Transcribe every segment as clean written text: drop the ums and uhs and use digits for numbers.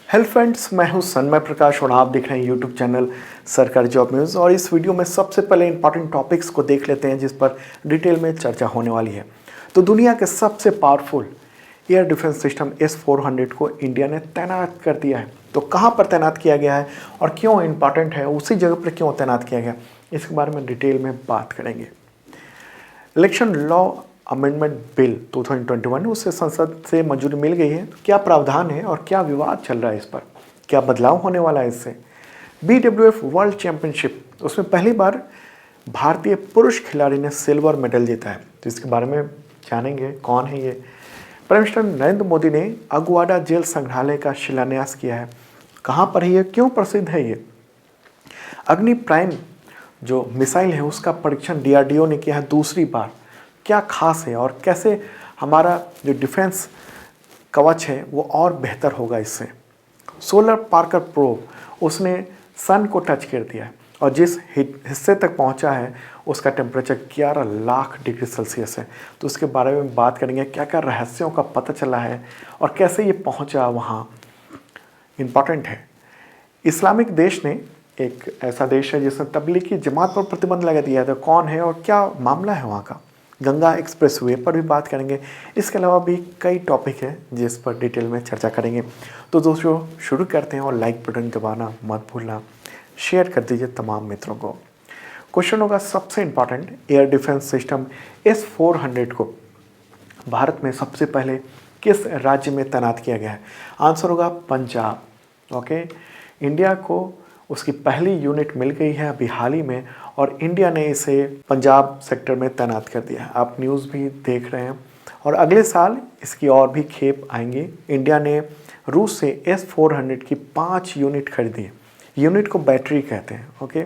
Hello friends, मैं हूं सन्मय प्रकाश और आप देख रहे हैं यूट्यूब चैनल सरकारी जॉब न्यूज़। और इस वीडियो में सबसे पहले इंपॉर्टेंट टॉपिक्स को देख लेते हैं जिस पर डिटेल में चर्चा होने वाली है। तो दुनिया के सबसे powerful air defence system S-400 को इंडिया ने तैनात कर दिया है। तो कहाँ पर तैनात किया गया है और क्यों इंपॉर्टेंट है, उसी जगह पर क्यों तैनात किया गया, इसके बारे में डिटेल में बात करेंगे। इलेक्शन लॉ अमेंडमेंट बिल 2021 उससे संसद से मंजूरी मिल गई है। तो क्या प्रावधान है और क्या विवाद चल रहा है, इस पर क्या बदलाव होने वाला है इससे। BWF वर्ल्ड चैंपियनशिप, उसमें पहली बार भारतीय पुरुष खिलाड़ी ने सिल्वर मेडल जीता है। तो इसके बारे में जानेंगे कौन है ये। प्राइम मिनिस्टर नरेंद्र मोदी ने अगुवाडा जेल संग्रहालय का शिलान्यास किया है। कहाँ पर है ये, क्यों प्रसिद्ध है ये। अग्नि प्राइम जो मिसाइल है उसका परीक्षण DRDO ने किया है दूसरी बार। क्या खास है और कैसे हमारा जो डिफेंस कवच है वो और बेहतर होगा इससे। सोलर पार्कर प्रोब, उसने सन को टच कर दिया है और जिस हिस्से तक पहुंचा है उसका टेम्परेचर 11 लाख डिग्री सेल्सियस है। तो उसके बारे में बात करेंगे, क्या क्या रहस्यों का पता चला है और कैसे ये पहुंचा वहाँ, इम्पॉर्टेंट है। इस्लामिक देश ने, एक ऐसा देश है जिसने तबलीगी जमात पर प्रतिबंध लगा दिया है। तो कौन है और क्या मामला है वहाँ का। गंगा एक्सप्रेसवे पर भी बात करेंगे। इसके अलावा भी कई टॉपिक है जिस पर डिटेल में चर्चा करेंगे। तो दोस्तों शुरू करते हैं और लाइक बटन दबाना मत भूलना, शेयर कर दीजिए तमाम मित्रों को। क्वेश्चन होगा सबसे important, air defence system S-400 को भारत में सबसे पहले किस राज्य में तैनात किया गया है। आंसर होगा पंजाब। ओके, इंडिया को उसकी पहली यूनिट मिल गई है अभी हाल ही में और इंडिया ने इसे पंजाब सेक्टर में तैनात कर दिया है। आप न्यूज़ भी देख रहे हैं और अगले साल इसकी और भी खेप आएंगी। इंडिया ने रूस से S-400 की 5 यूनिट खरीदी है। यूनिट को बैटरी कहते हैं। ओके,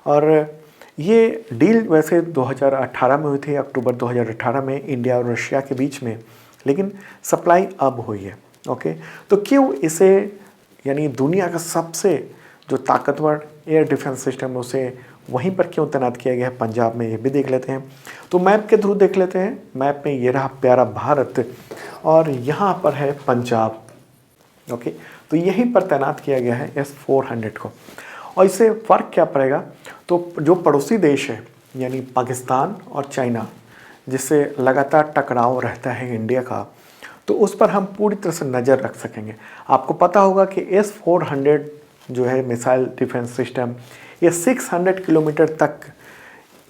और ये डील वैसे 2018 में हुई थी, अक्टूबर 2018 में इंडिया और रशिया के बीच में, लेकिन सप्लाई अब हुई है। ओके, तो क्यों इसे, यानी दुनिया का सबसे जो ताकतवर एयर डिफेंस सिस्टम है उसे वहीं पर क्यों तैनात किया गया है पंजाब में, ये भी देख लेते हैं। तो मैप के थ्रू देख लेते हैं। मैप में ये रहा प्यारा भारत और यहाँ पर है पंजाब। ओके, तो यहीं पर तैनात किया गया है S-400 को। और इससे फ़र्क क्या पड़ेगा, तो जो पड़ोसी देश है यानी पाकिस्तान और चाइना, जिससे लगातार टकराव रहता है इंडिया का, तो उस पर हम पूरी तरह से नज़र रख सकेंगे। आपको पता होगा कि S-400 जो है मिसाइल डिफेंस सिस्टम, ये 600 किलोमीटर तक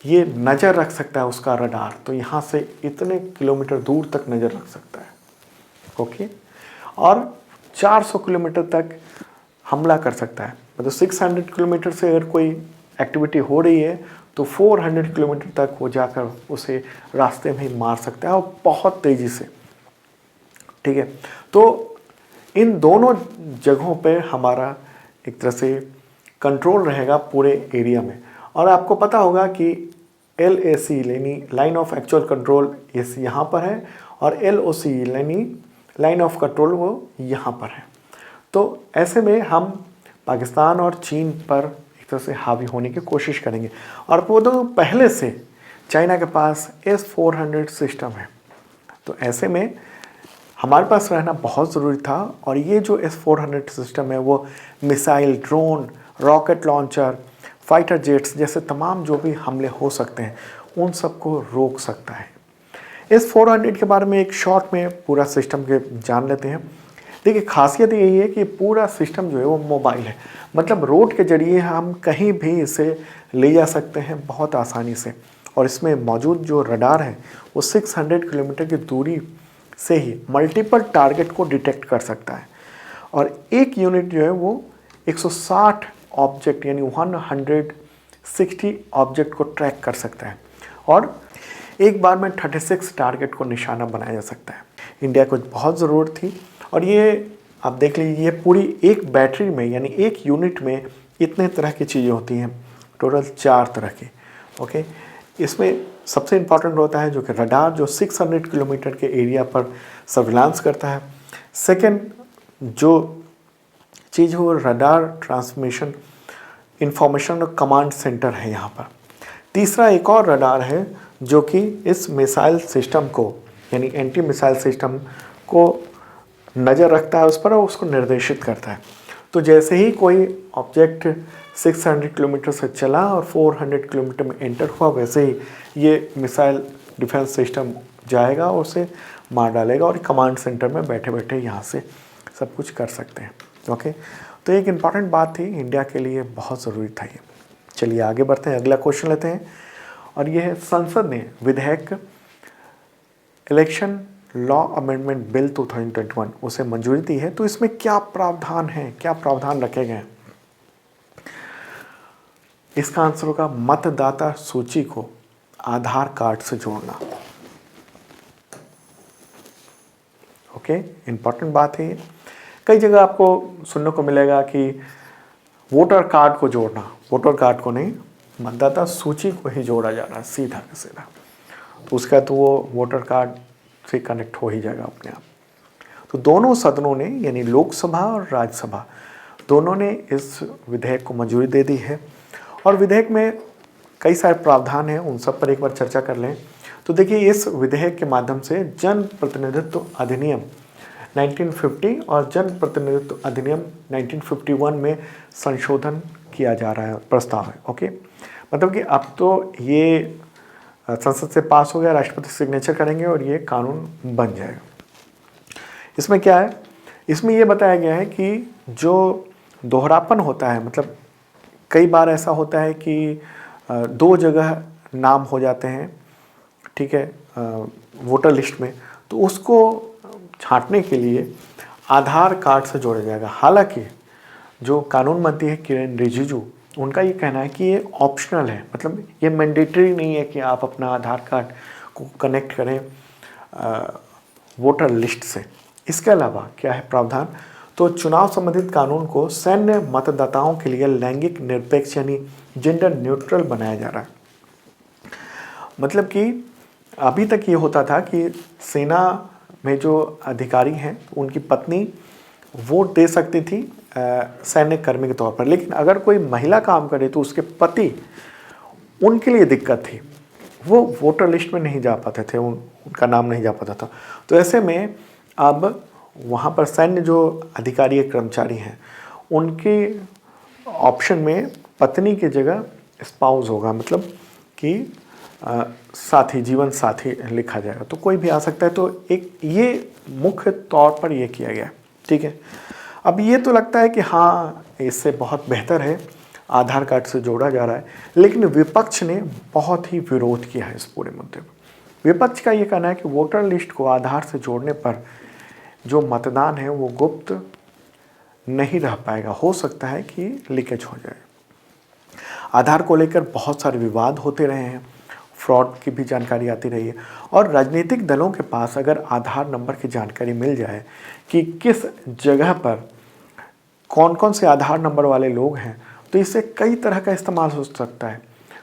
ये नज़र रख सकता है उसका रडार। तो यहाँ से इतने किलोमीटर दूर तक नज़र रख सकता है। ओके, और 400 किलोमीटर तक हमला कर सकता है। मतलब 600 किलोमीटर से अगर कोई एक्टिविटी हो रही है तो 400 किलोमीटर तक वो जाकर उसे रास्ते में ही मार सकता है और बहुत तेज़ी से। ठीक है, तो इन दोनों जगहों पे हमारा एक तरह से कंट्रोल रहेगा पूरे एरिया में। और आपको पता होगा कि LAC यानी लाइन ऑफ एक्चुअल कंट्रोल इस यहाँ पर है और LOC यानी लाइन ऑफ कंट्रोल वो यहाँ पर है। तो ऐसे में हम पाकिस्तान और चीन पर एक तरह से हावी होने की कोशिश करेंगे। और वो तो पहले से चाइना के पास S-400 सिस्टम है, तो ऐसे में हमारे पास रहना बहुत ज़रूरी था। और ये जो S-400 सिस्टम है वो missile, drone, rocket launcher, fighter jets जैसे तमाम जो भी हमले हो सकते हैं उन सबको रोक सकता है। S-400 के बारे में एक शॉर्ट में पूरा सिस्टम के जान लेते हैं। देखिए, खासियत यही है कि पूरा सिस्टम जो है वो मोबाइल है। मतलब रोड के जरिए हम कहीं भी इसे ले जा सकते हैं बहुत आसानी से। और इसमें मौजूद जो रडार है वो 600 किलोमीटर की दूरी से ही मल्टीपल टारगेट को डिटेक्ट कर सकता है। और एक यूनिट जो है वो 160 ऑब्जेक्ट यानी 160 ऑब्जेक्ट को ट्रैक कर सकता है और एक बार में 36 टारगेट को निशाना बनाया जा सकता है। इंडिया को बहुत ज़रूरत थी और ये आप देख लीजिए, ये पूरी एक बैटरी में यानी एक यूनिट में इतने तरह की चीज़ें होती हैं, टोटल 4 तरह की। ओके, इसमें सबसे इम्पॉर्टेंट होता है जो कि रडार, जो 600 किलोमीटर के एरिया पर सर्विलांस करता है। सेकंड जो चीज़ है वो रडार ट्रांसमिशन इंफॉर्मेशन और कमांड सेंटर है यहाँ पर। तीसरा एक और रडार है जो कि इस मिसाइल सिस्टम को यानी एंटी मिसाइल सिस्टम को नज़र रखता है उस पर और उसको निर्देशित करता है। तो जैसे ही कोई ऑब्जेक्ट 600 किलोमीटर से चला और 400 किलोमीटर में एंटर हुआ, वैसे ही ये मिसाइल डिफेंस सिस्टम जाएगा और उसे मार डालेगा और कमांड सेंटर में बैठे बैठे यहाँ से सब कुछ कर सकते हैं। ओके, तो एक इम्पॉर्टेंट बात थी, इंडिया के लिए बहुत ज़रूरी था ये। चलिए आगे बढ़ते हैं, अगला क्वेश्चन लेते हैं और ये है, संसद ने विधेयक इलेक्शन लॉ अमेंडमेंट बिल 2021 उसे मंजूरी दी है, तो इसमें क्या प्रावधान है, क्या प्रावधान रखे गए हैं? इसका आंसर होगा मतदाता सूची को आधार कार्ड से जोड़ना। ओके, इंपॉर्टेंट बात है ये। कई जगह आपको सुनने को मिलेगा कि वोटर कार्ड को जोड़ना, वोटर कार्ड को नहीं, मतदाता सूची को ही जोड़ा जा रहा है सीधा का सीधा। तो उसका तो वो वोटर कार्ड से कनेक्ट हो ही जाएगा अपने आप। तो दोनों सदनों ने, यानी लोकसभा और राज्यसभा, दोनों ने इस विधेयक को मंजूरी दे दी है और विधेयक में कई सारे प्रावधान हैं, उन सब पर एक बार चर्चा कर लें। तो देखिए, इस विधेयक के माध्यम से जन प्रतिनिधित्व अधिनियम 1950 और जन प्रतिनिधित्व अधिनियम 1951 में संशोधन किया जा रहा है, प्रस्ताव है। ओके, मतलब कि अब तो ये संसद से पास हो गया, राष्ट्रपति सिग्नेचर करेंगे और ये कानून बन जाएगा। इसमें क्या है, इसमें ये बताया गया है कि जो दोहरापन होता है, मतलब कई बार ऐसा होता है कि दो जगह नाम हो जाते हैं, ठीक है, वोटर लिस्ट में, तो उसको छांटने के लिए आधार कार्ड से जोड़ा जाएगा। हालांकि जो कानून मंत्री है किरेन रिजिजू, उनका ये कहना है कि ये ऑप्शनल है, मतलब ये मैंडेटरी नहीं है कि आप अपना आधार कार्ड को कनेक्ट करें वोटर लिस्ट से। इसके अलावा क्या है प्रावधान, तो चुनाव संबंधित कानून को सैन्य मतदाताओं के लिए लैंगिक निरपेक्ष यानी जेंडर न्यूट्रल बनाया जा रहा है। मतलब कि अभी तक ये होता था कि सेना में जो अधिकारी हैं उनकी पत्नी वोट दे सकती थी सैन्य कर्मी के तौर पर, लेकिन अगर कोई महिला काम करे तो उसके पति, उनके लिए दिक्कत थी, वो वोटर लिस्ट में नहीं जा पाते थे, उनका नाम नहीं जा पाता था। तो ऐसे में अब वहाँ पर सैन्य जो अधिकारी या कर्मचारी हैं उनके ऑप्शन में पत्नी की जगह स्पाउस होगा, मतलब कि साथी, जीवन साथी लिखा जाएगा, तो कोई भी आ सकता है। तो एक ये मुख्य तौर पर ये किया गया, ठीक है। अब ये तो लगता है कि हाँ, इससे बहुत बेहतर है, आधार कार्ड से जोड़ा जा रहा है, लेकिन विपक्ष ने बहुत ही विरोध किया है इस पूरे मुद्दे पर। विपक्ष का ये कहना है कि वोटर लिस्ट को आधार से जोड़ने पर जो मतदान है वो गुप्त नहीं रह पाएगा, हो सकता है कि लीकेज हो जाए। आधार को लेकर बहुत सारे विवाद होते रहे हैं, फ्रॉड की भी जानकारी आती रही है, और राजनीतिक दलों के पास अगर आधार नंबर की जानकारी मिल जाए कि किस जगह पर कौन कौन से आधार नंबर वाले लोग हैं, तो इससे कई तरह का इस्तेमाल हो सकता है।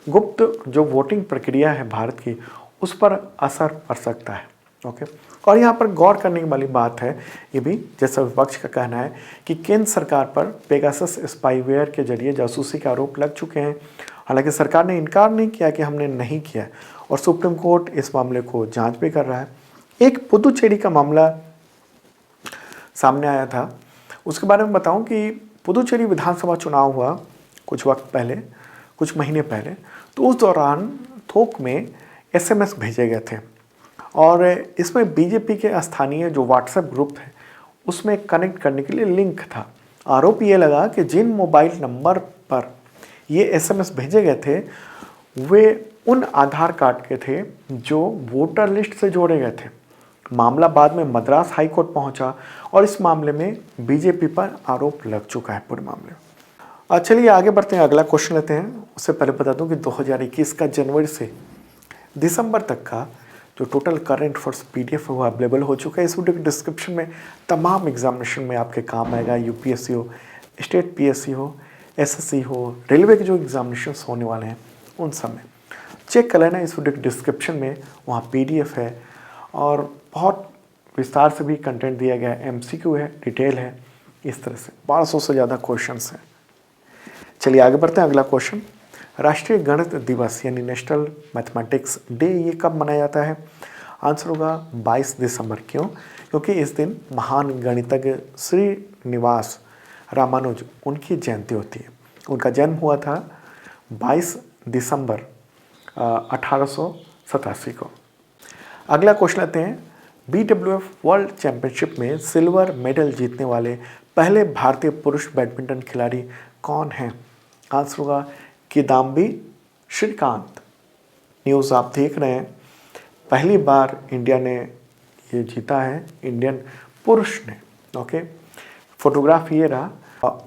गुप्त जो वोटिंग प्रक्रिया है भारत की, उस पर असर पड़ सकता है। ओके, और यहाँ पर गौर करने वाली बात है ये भी, जैसा विपक्ष का कहना है कि केंद्र सरकार पर पेगासस स्पाईवेयर के जरिए जासूसी के आरोप लग चुके हैं। हालांकि सरकार ने इनकार नहीं किया कि हमने नहीं किया, और सुप्रीम कोर्ट इस मामले को जांच भी कर रहा है। एक पुदुचेरी का मामला सामने आया था, उसके बारे में बताऊं कि पुदुचेरी विधानसभा चुनाव हुआ कुछ वक्त पहले, कुछ महीने पहले, तो उस दौरान थोक में SMS भेजे गए थे, और इसमें बीजेपी के स्थानीय जो व्हाट्सएप ग्रुप थे उसमें कनेक्ट करने के लिए लिंक था। आरोप ये लगा कि जिन मोबाइल नंबर पर ये SMS भेजे गए थे वे उन आधार कार्ड के थे जो वोटर लिस्ट से जोड़े गए थे। मामला बाद में मद्रास हाई कोर्ट पहुंचा और इस मामले में बीजेपी पर आरोप लग चुका है पूरे मामले। चलिए आगे बढ़ते हैं, अगला क्वेश्चन लेते हैं। उससे पहले बता दूं कि 2021 का जनवरी से दिसंबर तक का जो टोटल करंट अफेयर्स PDF है वो अवेलेबल हो चुका है। इस वीडियो के डिस्क्रिप्शन में तमाम एग्जामिनेशन में आपके काम आएगा, UPSC हो, स्टेट PSC हो, SSC हो, रेलवे के जो एग्जामिनेशन होने वाले हैं उन सब में चेक कर लेना। इस वीडियो के डिस्क्रिप्शन में वहाँ PDF है और बहुत विस्तार से भी कंटेंट दिया गया है, MCQ है, डिटेल है, इस तरह से 1200 से ज़्यादा क्वेश्चंस हैं। चलिए आगे बढ़ते हैं, अगला क्वेश्चन। राष्ट्रीय गणित दिवस यानी नेशनल मैथमेटिक्स डे ये कब मनाया जाता है? आंसर होगा 22 दिसंबर। क्यों? क्योंकि इस दिन महान गणितज्ञ श्रीनिवास रामानुज उनकी जयंती होती है। उनका जन्म हुआ था 22 दिसंबर 1887 को। अगला क्वेश्चन लेते हैं, BWF वर्ल्ड चैंपियनशिप में सिल्वर मेडल जीतने वाले पहले भारतीय पुरुष बैडमिंटन खिलाड़ी कौन हैं? आंसर होगा किदाम्बी श्रीकांत। न्यूज़ आप देख रहे हैं, पहली बार इंडिया ने ये जीता है, इंडियन पुरुष ने। ओके, फोटोग्राफ ये रहा।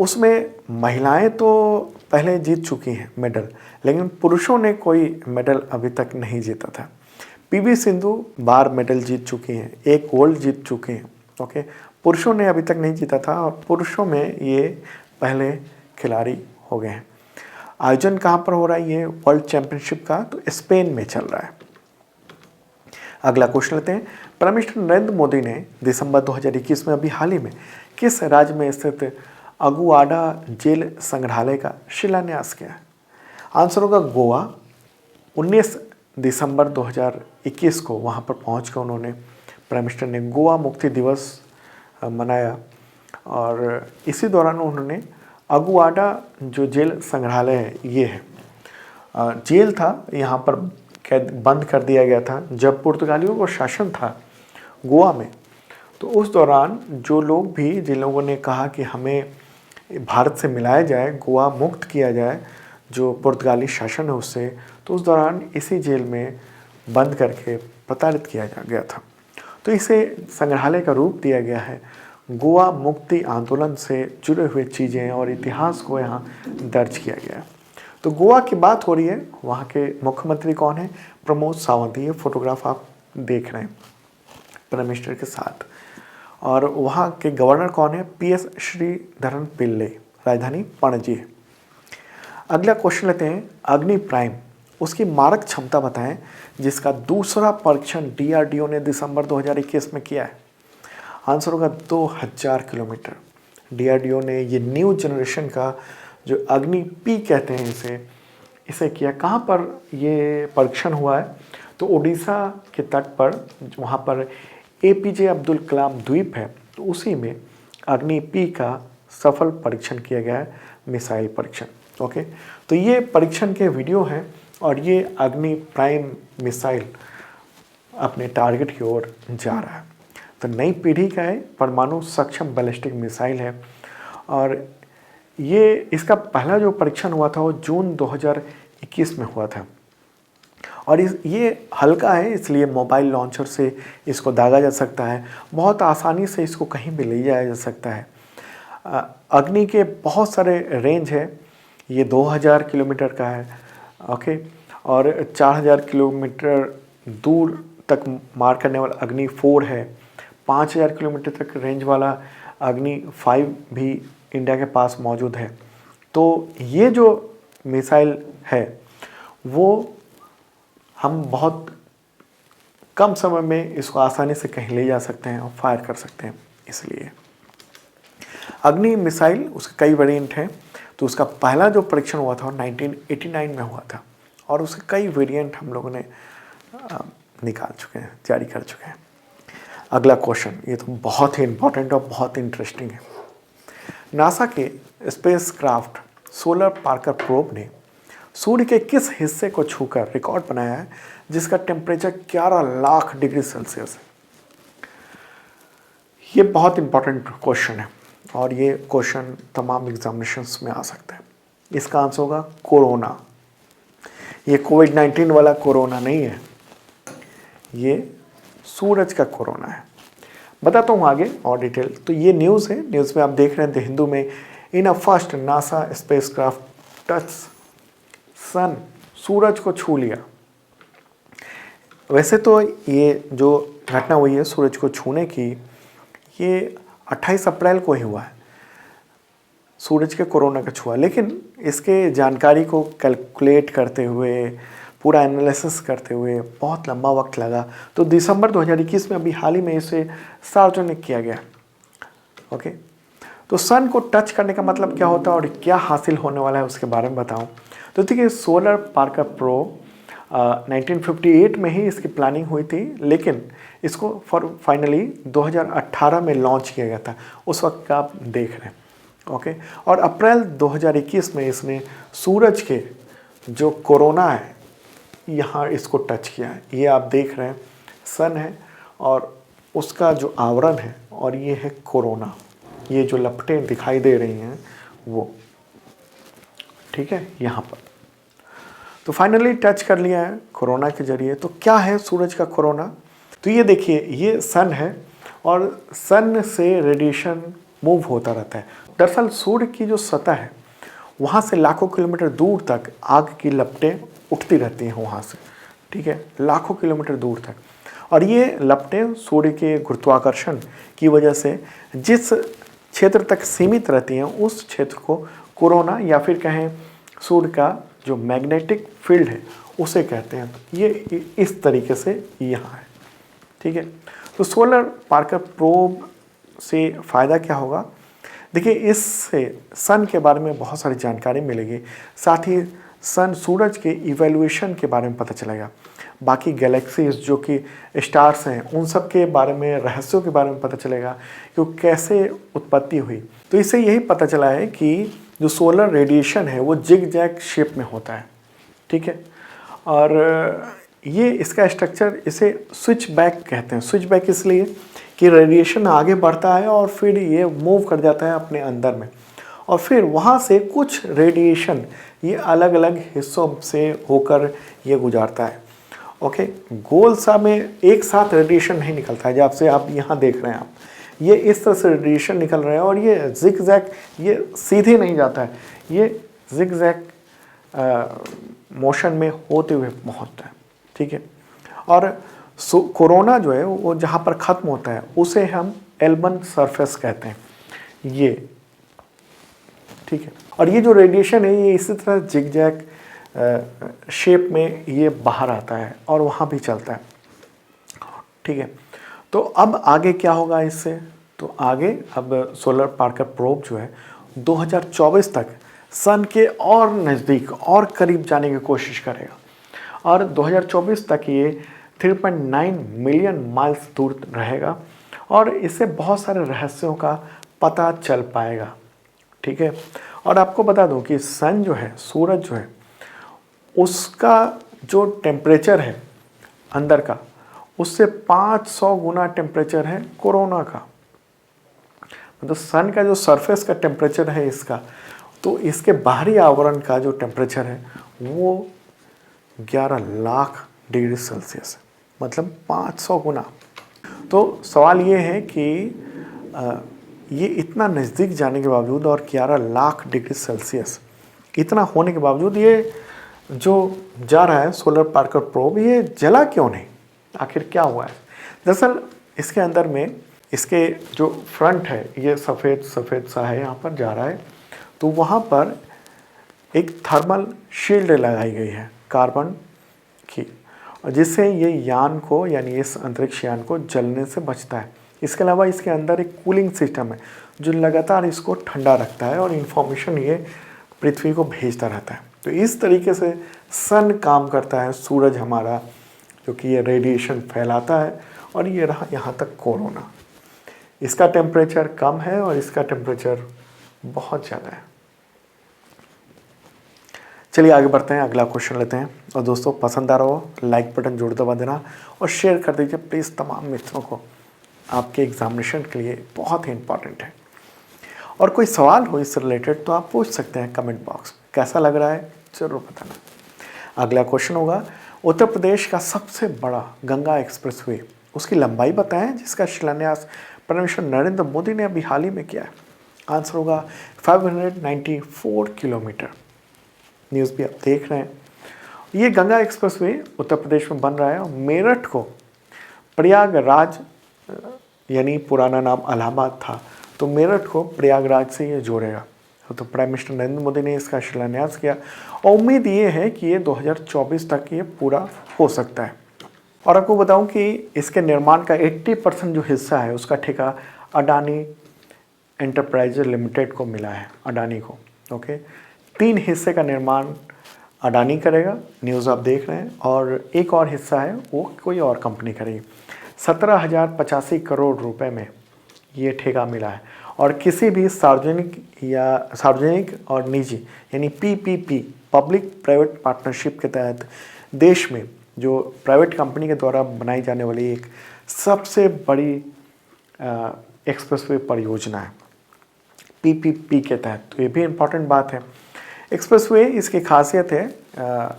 उसमें महिलाएं तो पहले जीत चुकी हैं मेडल, लेकिन पुरुषों ने कोई मेडल अभी तक नहीं जीता था। PV सिंधु बार मेडल जीत चुकी हैं, एक गोल्ड जीत चुके हैं। ओके, पुरुषों ने अभी तक नहीं जीता था और पुरुषों में ये पहले खिलाड़ी हो गए हैं। आयोजन कहाँ पर हो रहा है ये वर्ल्ड चैंपियनशिप का? तो स्पेन में चल रहा है। अगला क्वेश्चन लेते हैं, प्राइम मिनिस्टर नरेंद्र मोदी ने दिसंबर 2021 में अभी हाल ही में किस राज्य में स्थित अगुआडा जेल संग्रहालय का शिलान्यास किया? आंसर होगा गोवा। 19 दिसंबर 2021 को वहाँ पर पहुँच कर उन्होंने, प्राइम मिनिस्टर ने गोवा मुक्ति दिवस मनाया और इसी दौरान उन्होंने अगुआडा जो जेल संग्रहालय है ये है, जेल था, यहाँ पर कैद बंद कर दिया गया था जब पुर्तगालियों को शासन था गोवा में। तो उस दौरान जो लोग भी, जिन लोगों ने कहा कि हमें भारत से मिलाया जाए, गोवा मुक्त किया जाए जो पुर्तगाली शासन है उससे, तो उस दौरान इसी जेल में बंद करके प्रताड़ित किया गया था। तो इसे संग्रहालय का रूप दिया गया है। गोवा मुक्ति आंदोलन से जुड़े हुए चीज़ें और इतिहास को यहाँ दर्ज किया गया है। तो गोवा की बात हो रही है, वहाँ के मुख्यमंत्री कौन है? प्रमोद सावंत। ये फोटोग्राफ आप देख रहे हैं प्राइम मिनिस्टर के साथ। और वहाँ के गवर्नर कौन है? PS श्रीधरन पिल्ले। राजधानी पणजी है। अगला क्वेश्चन लेते हैं, अग्नि प्राइम उसकी मारक क्षमता बताएं जिसका दूसरा परीक्षण DRDO ने दिसंबर 2021 में किया है। आंसर होगा 2000 किलोमीटर। DRDO ने ये न्यू जनरेशन का जो अग्नि P कहते हैं इसे किया। कहाँ पर ये परीक्षण हुआ है? तो उड़ीसा के तट पर, वहाँ पर APJ अब्दुल कलाम द्वीप है, तो उसी में अग्नि P का सफल परीक्षण किया गया है, मिसाइल परीक्षण। ओके, तो ये परीक्षण के वीडियो हैं और ये अग्नि प्राइम मिसाइल अपने टारगेट की ओर जा रहा है। तो नई पीढ़ी का है, परमाणु सक्षम बैलिस्टिक मिसाइल है और ये इसका पहला जो परीक्षण हुआ था वो जून 2021 में हुआ था। और ये हल्का है, इसलिए मोबाइल लॉन्चर से इसको दागा जा सकता है, बहुत आसानी से इसको कहीं भी ले जाया जा सकता है। अग्नि के बहुत सारे रेंज है, ये 2000 किलोमीटर का है। ओके, और 4000 किलोमीटर दूर तक मार करने वाला अग्नि 4 है। 5000 किलोमीटर तक रेंज वाला अग्नि 5 भी इंडिया के पास मौजूद है। तो ये जो मिसाइल है वो हम बहुत कम समय में इसको आसानी से कहीं ले जा सकते हैं और फायर कर सकते हैं। इसलिए अग्नि मिसाइल, उसके कई वेरिएंट हैं। तो उसका पहला जो परीक्षण हुआ था 1989 में हुआ था और उसके कई वेरिएंट हम लोगों ने निकाल चुके हैं, जारी कर चुके हैं। अगला क्वेश्चन, ये तो बहुत ही इंपॉर्टेंट और बहुत इंटरेस्टिंग है। नासा के स्पेसक्राफ्ट सोलर पार्कर प्रोब ने सूर्य के किस हिस्से को छूकर रिकॉर्ड बनाया है जिसका टेम्परेचर 11 लाख डिग्री सेल्सियस है? ये बहुत इंपॉर्टेंट क्वेश्चन है और ये क्वेश्चन तमाम एग्जामिनेशंस में आ सकता है। इसका आंसर होगा कोरोना। ये कोविड-19 वाला कोरोना नहीं है, ये सूरज का कोरोना है। बताता हूँ आगे और डिटेल। तो ये न्यूज़ है, न्यूज़ में आप देख रहे हैं द हिंदू में, in a first NASA spacecraft touch sun, सूरज को छू लिया। वैसे तो ये जो घटना हुई है सूरज को छूने की, ये 28 अप्रैल को ही हुआ है, सूरज के कोरोना का छुआ। लेकिन इसके जानकारी को कैलकुलेट करते हुए, पूरा एनालिसिस करते हुए बहुत लंबा वक्त लगा। तो दिसंबर 2021 में अभी हाल ही में इसे सार्वजनिक किया गया। ओके, तो सन को टच करने का मतलब क्या होता है और क्या हासिल होने वाला है उसके बारे में बताऊं। तो देखिए, सोलर पार्कर प्रो 1958 में ही इसकी प्लानिंग हुई थी, लेकिन इसको फाइनली 2018 में लॉन्च किया गया था, उस वक्त का आप देख रहे हैं। ओके, और अप्रैल 2021 में इसने सूरज के जो कोरोना है यहाँ इसको टच किया है। ये आप देख रहे हैं सन है और उसका जो आवरण है, और ये है कोरोना, ये जो लपटें दिखाई दे रही हैं वो, ठीक है, यहाँ पर। तो फाइनली टच कर लिया है कोरोना के जरिए। तो क्या है सूरज का कोरोना? तो ये देखिए, ये सन है और सन से रेडिएशन मूव होता रहता है। दरअसल सूर्य की जो सतह है वहाँ से लाखों किलोमीटर दूर तक आग की लपटें उठती रहती हैं वहाँ से, ठीक है, लाखों किलोमीटर दूर तक। और ये लपटें सूर्य के गुरुत्वाकर्षण की वजह से जिस क्षेत्र तक सीमित रहती हैं उस क्षेत्र को कोरोना या फिर कहें सूर्य का जो मैग्नेटिक फील्ड है उसे कहते हैं। तो ये इस तरीके से यहाँ है, ठीक है। तो सोलर पार्कर प्रोब से फ़ायदा क्या होगा? देखिए, इससे सन के बारे में बहुत सारी जानकारी मिलेगी, साथ ही सन सूरज के इवैल्यूएशन के बारे में पता चलेगा, बाकी गैलेक्सीज जो कि स्टार्स हैं उन सब के बारे में, रहस्यों के बारे में पता चलेगा कि वो कैसे उत्पत्ति हुई। तो इससे यही पता चला है कि जो सोलर रेडिएशन है वो जिग जैग शेप में होता है, ठीक है। और ये इसका स्ट्रक्चर, इसे स्विच बैक कहते हैं। स्विच बैक इसलिए कि रेडिएशन आगे बढ़ता है और फिर ये मूव कर जाता है अपने अंदर में, और फिर वहाँ से कुछ रेडिएशन ये अलग अलग हिस्सों से होकर ये गुजारता है। ओके, गोल सा में एक साथ रेडिएशन नहीं निकलता है, जब से आप यहाँ देख रहे हैं आप, ये इस तरह से रेडिएशन निकल रहे हैं और ये जिग जैग, ये सीधे नहीं जाता है, ये जिग जैग मोशन में होते हुए पहुँचता है, ठीक है। और कोरोना जो है वो जहाँ पर ख़त्म होता है उसे हम एल्बन सरफेस कहते हैं, ये, ठीक है। और ये जो रेडिएशन है ये इसी तरह जिग जैग शेप में ये बाहर आता है और वहाँ भी चलता है, ठीक है। तो अब आगे क्या होगा इससे? तो आगे अब सोलर पार्कर प्रोब जो है 2024 तक सन के और नज़दीक और करीब जाने की कोशिश करेगा, और 2024 तक ये 3.9 मिलियन माइल्स दूर रहेगा और इससे बहुत सारे रहस्यों का पता चल पाएगा, ठीक है। और आपको बता दूं कि सन जो है, सूरज जो है, उसका जो टेम्परेचर है अंदर का, उससे 500 गुना टेम्परेचर है कोरोना का। मतलब सन का जो सरफेस का टेम्परेचर है इसका, तो इसके बाहरी आवरण का जो टेम्परेचर है वो 11 लाख डिग्री सेल्सियस है, मतलब 500 गुना। तो सवाल ये है कि ये इतना नज़दीक जाने के बावजूद और 11 लाख डिग्री सेल्सियस इतना होने के बावजूद ये जो जा रहा है सोलर पार्कर प्रोब, ये जला क्यों नहीं? आखिर क्या हुआ है? दरअसल इसके अंदर में, इसके जो फ्रंट है ये सफ़ेद सफ़ेद सा है, यहाँ पर जा रहा है, तो वहाँ पर एक थर्मल शील्ड लगाई गई है कार्बन की, जिससे ये यान को, यानी इस अंतरिक्ष यान को जलने से बचता है। इसके अलावा इसके अंदर एक कूलिंग सिस्टम है जो लगातार इसको ठंडा रखता है और इन्फॉर्मेशन ये पृथ्वी को भेजता रहता है। तो इस तरीके से सन काम करता है, सूरज हमारा, जो कि ये रेडिएशन फैलाता है। और ये रहा यहाँ तक कोरोना, इसका टेम्परेचर कम है और इसका टेम्परेचर बहुत ज़्यादा है। चलिए आगे बढ़ते हैं, अगला क्वेश्चन लेते हैं। और दोस्तों, पसंद आ रहा हो लाइक बटन जरूर दबा देना और शेयर कर दीजिए प्लीज़ तमाम मित्रों को, आपके एग्जामिनेशन के लिए बहुत ही इंपॉर्टेंट है। और कोई सवाल हो इससे रिलेटेड तो आप पूछ सकते हैं कमेंट बॉक्स में। कैसा लग रहा है ज़रूर बताना। अगला क्वेश्चन होगा, उत्तर प्रदेश का सबसे बड़ा गंगा एक्सप्रेसवे, उसकी लंबाई बताएं जिसका शिलान्यास प्रधानमंत्री नरेंद्र मोदी ने अभी हाल ही में किया है। आंसर होगा 594 किलोमीटर। न्यूज़ भी आप देख रहे हैं। ये गंगा एक्सप्रेसवे उत्तर प्रदेश में बन रहा है और मेरठ को प्रयागराज, यानी पुराना नाम इलाहाबाद था, तो मेरठ को प्रयागराज से ये जोड़ेगा। तो प्राइम मिनिस्टर नरेंद्र मोदी ने इसका शिलान्यास किया और उम्मीद ये है कि ये 2024 तक ये पूरा हो सकता है। और आपको बताऊं कि इसके निर्माण का 80% जो हिस्सा है उसका ठेका अडानी एंटरप्राइजेज लिमिटेड को मिला है, अडानी को। ओके, 3 हिस्से का निर्माण अडानी करेगा, न्यूज़ आप देख रहे हैं, और एक और हिस्सा है वो कोई और कंपनी करेगी। 17,085 करोड़ रुपए में ये ठेका मिला है। और किसी भी सार्वजनिक और निजी यानी पीपीपी, पब्लिक प्राइवेट पार्टनरशिप के तहत देश में जो प्राइवेट कंपनी के द्वारा बनाई जाने वाली एक सबसे बड़ी एक्सप्रेसवे परियोजना है पीपीपी के तहत। तो ये भी इम्पॉर्टेंट बात है। एक्सप्रेसवे इसकी खासियत है,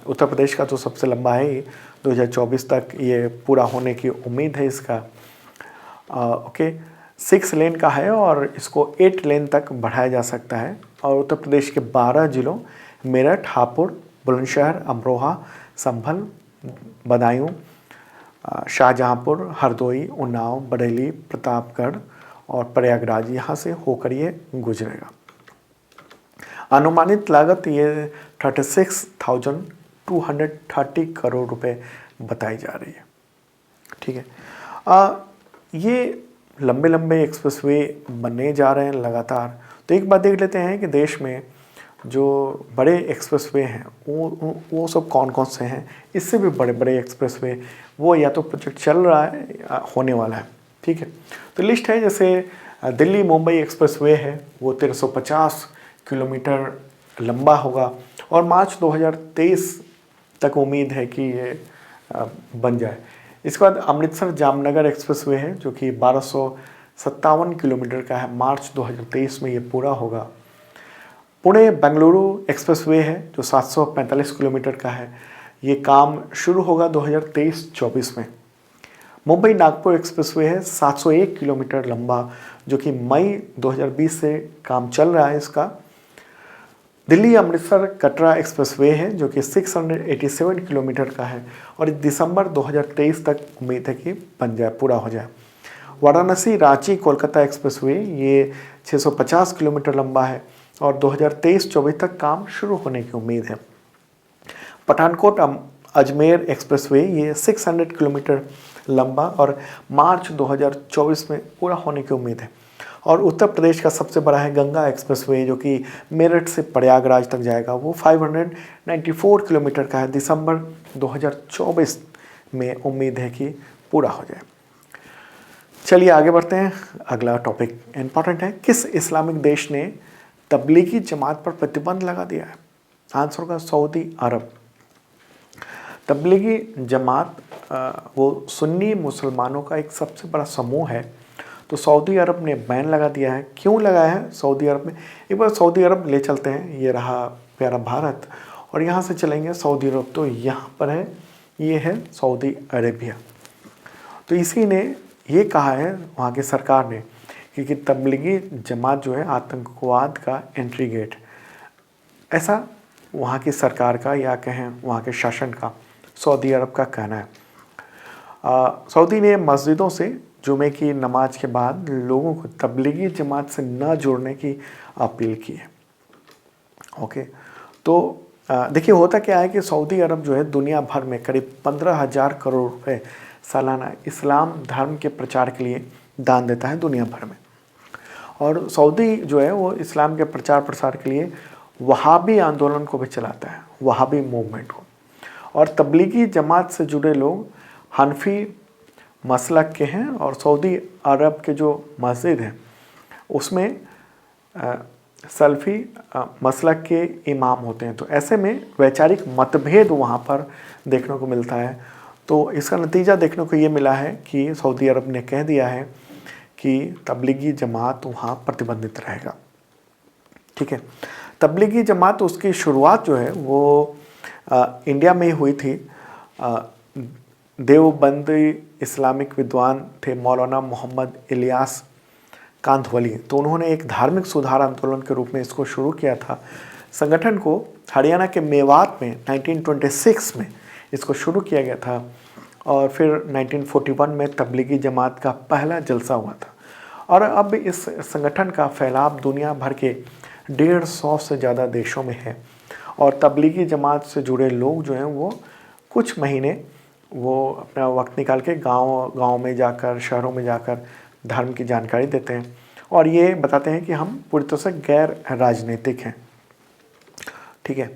उत्तर प्रदेश का तो सबसे लंबा है ये, 2024 तक ये पूरा होने की उम्मीद है इसका। ओके, 6 लेन का है और इसको 8 लेन तक बढ़ाया जा सकता है। और उत्तर प्रदेश के 12 जिलों मेरठ, हापुड़, बुलंदशहर, अमरोहा, संभल, बदायूं, शाहजहांपुर, हरदोई, उन्नाव, बरेली, प्रतापगढ़ और प्रयागराज यहाँ से होकर ये गुजरेगा। अनुमानित लागत ये 36,230 करोड़ रुपए बताई जा रही है। ठीक है, ये लंबे लंबे एक्सप्रेसवे बनने जा रहे हैं लगातार। तो एक बात देख लेते हैं कि देश में जो बड़े एक्सप्रेसवे हैं वो सब कौन कौन से हैं। इससे भी बड़े बड़े एक्सप्रेसवे वो या तो प्रोजेक्ट चल रहा है या होने वाला है। ठीक है, तो लिस्ट है, जैसे दिल्ली मुंबई एक्सप्रेसवे है वो 1350 किलोमीटर लंबा होगा और मार्च 2023 तक उम्मीद है कि ये बन जाए। इसके बाद अमृतसर जामनगर एक्सप्रेसवे है जो कि 1257 किलोमीटर का है, मार्च 2023 में ये पूरा होगा। पुणे बेंगलुरु एक्सप्रेसवे है जो 745 किलोमीटर का है, ये काम शुरू होगा 2023-24 में। मुंबई नागपुर एक्सप्रेसवे है 701 किलोमीटर लंबा जो कि मई 2020 से काम चल रहा है इसका। दिल्ली अमृतसर कटरा एक्सप्रेसवे है जो कि 687 किलोमीटर का है और दिसंबर 2023 तक उम्मीद है कि बन जाए, पूरा हो जाए। वाराणसी रांची कोलकाता एक्सप्रेसवे ये 650 किलोमीटर लंबा है और 2023-24 तक काम शुरू होने की उम्मीद है। पठानकोट अजमेर एक्सप्रेसवे ये 600 किलोमीटर लंबा और मार्च 2024 में पूरा होने की उम्मीद है। और उत्तर प्रदेश का सबसे बड़ा है गंगा एक्सप्रेसवे जो कि मेरठ से प्रयागराज तक जाएगा, वो 594 किलोमीटर का है, दिसंबर 2024 में उम्मीद है कि पूरा हो जाए। चलिए आगे बढ़ते हैं, अगला टॉपिक इम्पॉर्टेंट है। किस इस्लामिक देश ने तबलीगी जमात पर प्रतिबंध लगा दिया है? आंसर होगा सऊदी अरब। तबलीगी जमात वो सुन्नी मुसलमानों का एक सबसे बड़ा समूह है, तो सऊदी अरब ने बैन लगा दिया है। क्यों लगाया है सऊदी अरब में? एक बार सऊदी अरब ले चलते हैं। ये रहा प्यारा भारत और यहाँ से चलेंगे सऊदी अरब, तो यहाँ पर है, ये है सऊदी अरेबिया। तो इसी ने ये कहा है वहाँ की सरकार ने कि तबलीगी जमात जो है आतंकवाद का एंट्री गेट, ऐसा वहाँ की सरकार का या कहें वहाँ के शासन का, सऊदी अरब का कहना है। सऊदी ने मस्जिदों से जुमे की नमाज के बाद लोगों को तबलीगी जमात से न जुड़ने की अपील की है। ओके, तो देखिए होता क्या है कि सऊदी अरब जो है दुनिया भर में करीब 15,000 करोड़ रुपए सालाना इस्लाम धर्म के प्रचार के लिए दान देता है दुनिया भर में। और सऊदी जो है वो इस्लाम के प्रचार प्रसार के लिए वहाबी आंदोलन को भी चलाता है, वहाबी मूवमेंट को। और तबलीगी जमात से जुड़े लोग हनफी मसलक के हैं और सऊदी अरब के जो मस्जिद हैं उसमें सल्फ़ी मसलक के इमाम होते हैं। तो ऐसे में वैचारिक मतभेद वहाँ पर देखने को मिलता है। तो इसका नतीजा देखने को ये मिला है कि सऊदी अरब ने कह दिया है कि तबलीगी जमात वहाँ प्रतिबंधित रहेगा। ठीक है, तबलीगी जमात उसकी शुरुआत जो है वो इंडिया में ही हुई थी। देवबंदी इस्लामिक विद्वान थे मौलाना मोहम्मद इलियास कांधवली, तो उन्होंने एक धार्मिक सुधार आंदोलन के रूप में इसको शुरू किया था। संगठन को हरियाणा के मेवात में 1926 में इसको शुरू किया गया था और फिर 1941 में तबलीगी जमात का पहला जलसा हुआ था। और अब इस संगठन का फैलाव दुनिया भर के 150 से ज़्यादा देशों में है। और तबलीगी जमात से जुड़े लोग जो हैं वो कुछ महीने वो अपना वक्त निकाल के गांव में जाकर, शहरों में जाकर धर्म की जानकारी देते हैं और ये बताते हैं कि हम पूरी तरह से गैर राजनीतिक हैं। ठीक है,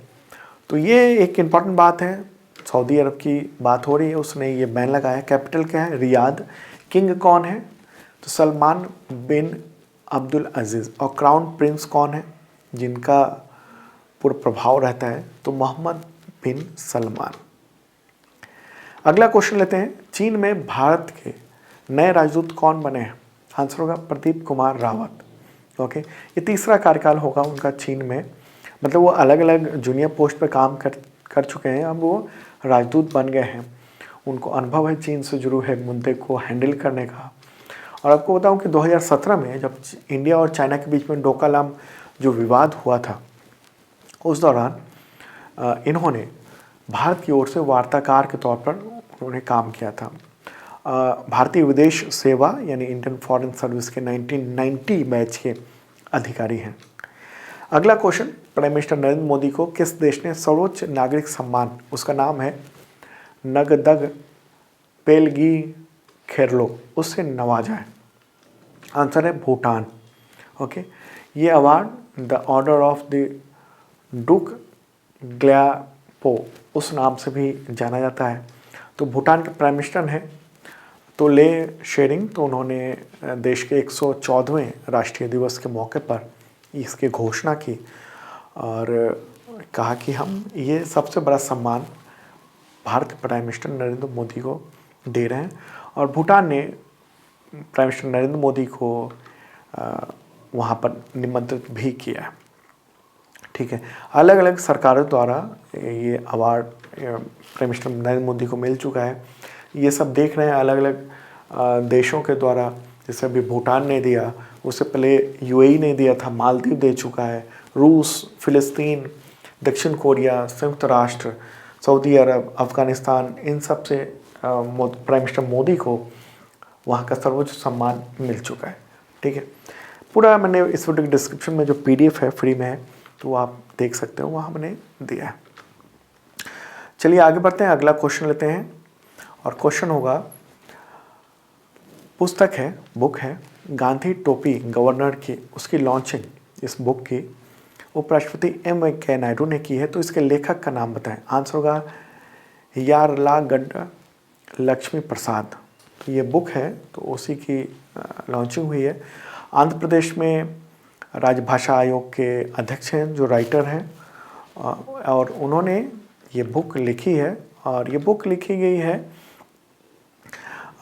तो ये एक इम्पॉर्टेंट बात है, सऊदी अरब की बात हो रही है, उसने ये बैन लगाया। कैपिटल क्या है? रियाद। किंग कौन है? तो सलमान बिन अब्दुल अजीज़। और क्राउन प्रिंस कौन है जिनका पूरा प्रभाव रहता है? तो मोहम्मद बिन सलमान। अगला क्वेश्चन लेते हैं, चीन में भारत के नए राजदूत कौन बने हैं? आंसर होगा प्रदीप कुमार रावत। ओके, ये तीसरा कार्यकाल होगा उनका चीन में, मतलब वो अलग अलग जूनियर पोस्ट पे काम कर चुके हैं, अब वो राजदूत बन गए हैं। उनको अनुभव है चीन से जुड़े हुए मुद्दे को हैंडल करने का। और आपको बताऊं कि 2017 में जब इंडिया और चाइना के बीच में डोकलाम जो विवाद हुआ था, उस दौरान इन्होंने भारत की ओर से वार्ताकार के तौर पर उन्होंने काम किया था। भारतीय विदेश सेवा यानी इंडियन फॉरेन सर्विस के 1990 बैच के अधिकारी हैं। अगला question, prime minister Narendra Modi को किस देश ने सर्वोच्च नागरिक सम्मान, उसका नाम है नगदग पेलगी खेरलो, उससे नवाजा है? आंसर है भूटान। ओके, ये award the order of the Druk Gyalpo उस नाम से भी जाना जाता है। तो भूटान के प्राइम मिनिस्टर हैं तो ले शेरिंग, तो उन्होंने देश के 114वें राष्ट्रीय दिवस के मौके पर इसकी घोषणा की और कहा कि हम ये सबसे बड़ा सम्मान भारत के प्राइम मिनिस्टर नरेंद्र मोदी को दे रहे हैं। और भूटान ने प्राइम मिनिस्टर नरेंद्र मोदी को वहाँ पर निमंत्रित भी किया है। ठीक है, अलग अलग सरकारों द्वारा ये award prime minister Narendra Modi को मिल चुका है। ये सब देख रहे हैं अलग अलग देशों के द्वारा, जैसे अभी भूटान ने दिया, उससे पहले यूएई ने दिया था, मालदीव दे चुका है, रूस, फिलिस्तीन, दक्षिण कोरिया, संयुक्त राष्ट्र, सऊदी अरब, अफ़गानिस्तान, इन सब से प्राइम मिनिस्टर मोदी को वहाँ का सर्वोच्च सम्मान मिल चुका है। ठीक है, पूरा मैंने इस वीडियो के डिस्क्रिप्शन में जो PDF है फ्री में है, तो आप देख सकते हो, वहाँ मैंने दिया है। चलिए आगे बढ़ते हैं, अगला क्वेश्चन लेते हैं। और क्वेश्चन होगा, पुस्तक है, बुक है गांधी टोपी गवर्नर की, उसकी लॉन्चिंग इस बुक की उपराष्ट्रपति M वेंकैया नायडू ने की है। तो इसके लेखक का नाम बताएं। आंसर होगा यार्लागड्ड लक्ष्मी प्रसाद। तो ये बुक है, तो उसी की लॉन्चिंग हुई है। आंध्र प्रदेश में राजभाषा आयोग के अध्यक्ष हैं जो राइटर हैं, और उन्होंने ये बुक लिखी है। और ये बुक लिखी गई है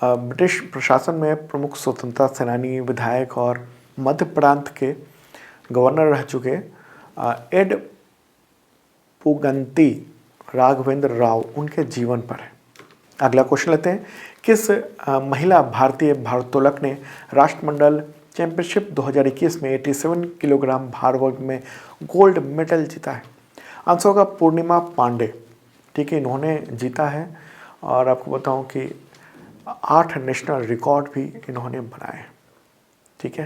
ब्रिटिश प्रशासन में प्रमुख स्वतंत्रता सेनानी, विधायक और मध्य प्रांत के गवर्नर रह चुके एड पुगंती राघवेंद्र राव, उनके जीवन पर है। अगला क्वेश्चन लेते हैं, किस महिला भारतीय भारोत्तोलक ने राष्ट्रमंडल चैंपियनशिप 2021 में 87 किलोग्राम भार वर्ग में गोल्ड मेडल जीता है? आंसर होगा पूर्णिमा पांडे। ठीक है, इन्होंने जीता है। और आपको बताऊं कि 8 नेशनल रिकॉर्ड भी इन्होंने बनाए। ठीक है,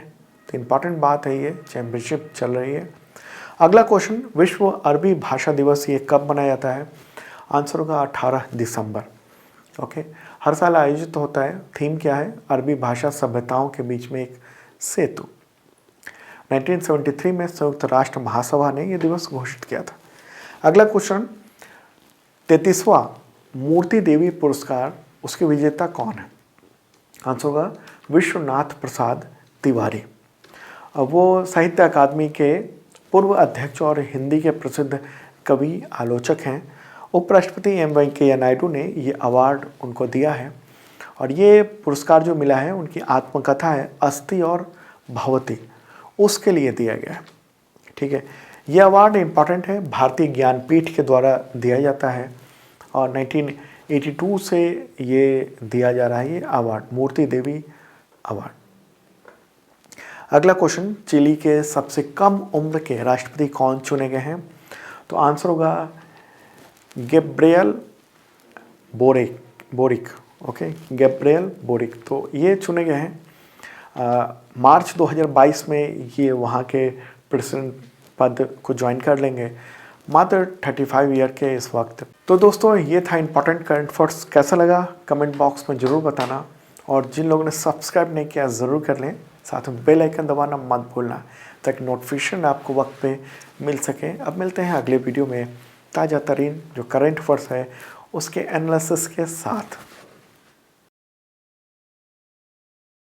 तो इम्पॉर्टेंट बात है, ये चैंपियनशिप चल रही है। अगला क्वेश्चन, विश्व अरबी भाषा दिवस ये कब मनाया जाता है? आंसर होगा 18 दिसंबर। ओके, हर साल आयोजित होता है। थीम क्या है? अरबी भाषा सभ्यताओं के बीच में एक सेतु। 1973 में संयुक्त राष्ट्र महासभा ने यह दिवस घोषित किया था। अगला क्वेश्चन, 33वां मूर्ति देवी पुरस्कार, उसके विजेता कौन है? आंसर होगा विश्वनाथ प्रसाद तिवारी। वो साहित्य अकादमी के पूर्व अध्यक्ष और हिंदी के प्रसिद्ध कवि आलोचक हैं। उपराष्ट्रपति M वेंकैया नायडू ने ये अवार्ड उनको दिया है। और ये पुरस्कार जो मिला है, उनकी आत्मकथा है अस्थि और भवती, उसके लिए दिया गया है। ठीक है, ये अवार्ड इम्पॉर्टेंट है, भारतीय ज्ञानपीठ के द्वारा दिया जाता है। और 1982 से ये दिया जा रहा है, ये अवार्ड मूर्ति देवी अवार्ड। अगला क्वेश्चन, चिली के सबसे कम उम्र के राष्ट्रपति कौन चुने गए हैं? तो आंसर होगा Gabriel boric. Okay, Gabriel boric. तो ये चुने गए हैं। मार्च 2022 में ये वहाँ के प्रेसिडेंट पद को ज्वाइन कर लेंगे, मात्र 35 ईयर के इस वक्त। तो दोस्तों, ये था इंपॉर्टेंट करंट अफेयर्स। कैसा लगा कमेंट बॉक्स में ज़रूर बताना। और जिन लोगों ने सब्सक्राइब नहीं किया ज़रूर कर लें, साथ में बेल आइकन दबाना मत भूलना, ताकि नोटिफिकेशन आपको वक्त पे मिल सके। अब मिलते हैं अगले वीडियो में, ताज़ा तरीन जो करंट अफेयर्स है उसके एनालिसिस के साथ।